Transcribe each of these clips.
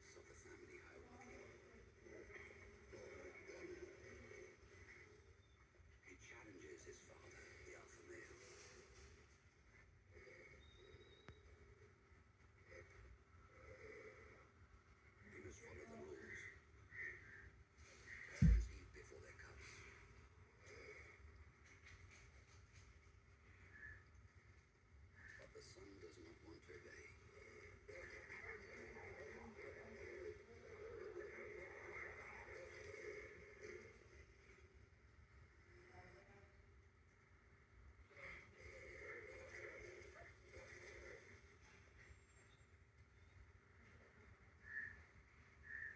limits of the family hierarchy. He challenges his father, the alpha male. He must follow the rules. Parents eat before their cubs. But the son does not want to obey.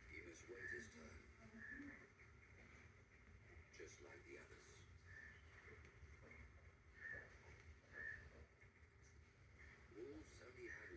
He must wait his turn, just like the others. Wolves only had